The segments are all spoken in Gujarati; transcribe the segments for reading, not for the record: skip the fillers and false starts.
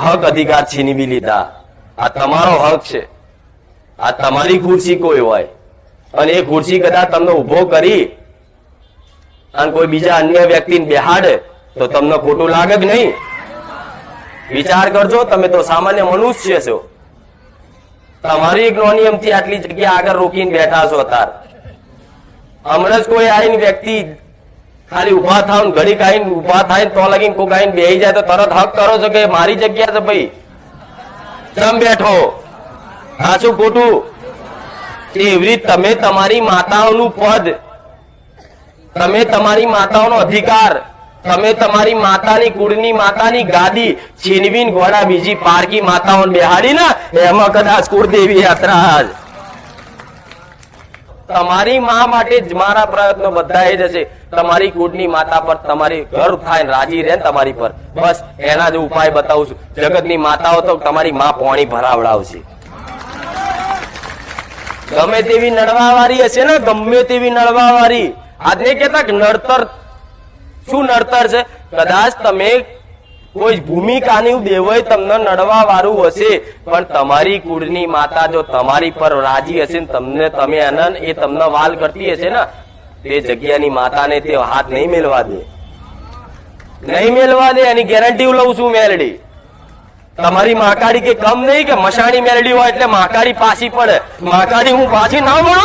હક અધિકાર છીનવી લીધા. આ તમારો હક છે, આ તમારી ખુરશી કોઈ હોય અને એ ખુરશી કદાચ તમને ઉભો કરી અને કોઈ બીજા અન્ય વ્યક્તિને બેહાડે તો તમને ખોટું લાગે કે નહીં? વિચાર કરજો. તમે તો સામાન્ય મનુષ્ય છો. તમારી એક નોની એમથી આટલી જગ્યા આગળ રોકીને બેઠા છો. તાર હમણાં જ કોઈ આવીને વ્યક્તિ ખાલી ઉભા થાવ ઘડી આવીને ઉભા થાય તો લગીને કોઈ આવીને બેસી જાય તો તરત હક કરો છો કે મારી જગ્યા છે ભાઈ, ચમ બેઠો? સાચું ખોટું? એવી રીતે તમે તમારી માતાઓનું પદ, તમે તમારી માતાઓનો અધિકાર, તમે તમારી માતાની કુળની માતાની ગાદી છીનવીને ઘોડા બીજી પારકી માતાઓને બેહાડી ને એમાં કદાચ કુળદેવી યાત્રા. તમારી માં માટે જ મારા પ્રયત્નો બધા એ જશે. તમારી કુળની માતા પર તમારી ઘર થાય ને રાજી રહે તમારી પર, બસ એના જ ઉપાય બતાવું છું. જગતની માતાઓ તો તમારી માં પાણી ભરાવડાવશે. ગમે તેવી નડવા વાળી હશે ને, ગમે તેવી નડવા વાળી. આજને કેતા કે નડતર શું નડતર છે? કદાચ તમે કોઈ ભૂમિકાની દેવય તમને નડવા વાળું હશે, પણ તમારી કુળની માતા જો તમારી પર રાજી હશે ને તમને તમે આનંદ એ તમને વાલ કરતી હશે ને, તે જગ્યાની માતાને તે હાથ નહીં મેળવા દે, નહીં મેળવા દે. એની ગેરંટી લઉં છું. મેલડી તમારી મહાકાળી કે કમ નહીં કે મશાણી મેલડી હોય એટલે મહાકાળી પાછી પડે. મહાકાળી હું પાછી ના મળો.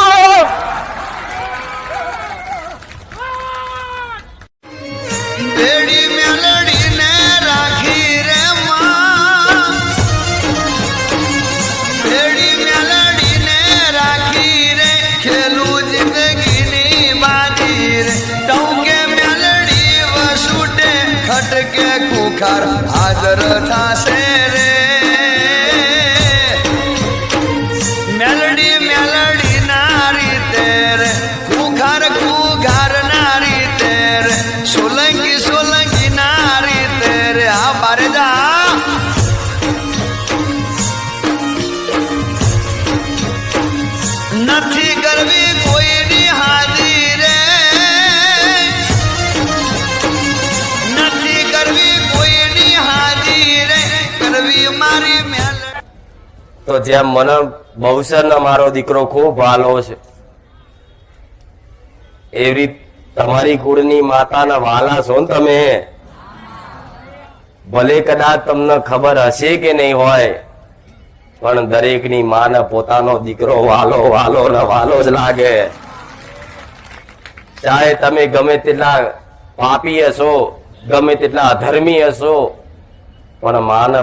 બેડી મેલડીને રાખી રે માં, બેડી મેલડીને રાખી રે, ખેલું જિંદગીની બાજી રે. ટૌકે મેલડી વસુટે ખટકે ખુખાર હાજર થાશે રે. મેલડી મેલડી નારી તેરે, ખુખાર ખુખાર નારી તેરે, સોલંકી સોલંકી નારી તેરે. આ બારે જા નથી કરવી કોઈની હાજી રે, નથી કરવી કોઈની હાજી રે, કરવી મારી મેલડી. તો જેમ મને બહુસરનો મારો દીકરો ખૂબ વાલો છે, એવી રીતે તમારી કુળની માતાના વાલા છો ને તમે. ભલે કદાચ તમને ખબર હશે કે નહીં હોય, પણ દરેકની માને પોતાનો દીકરો વાલો વાલો ને વાલો જ લાગે. ચાહે તમે ગમે તેટલા પાપી હશો, ગમે તેટલા અધર્મી હશો, પણ માને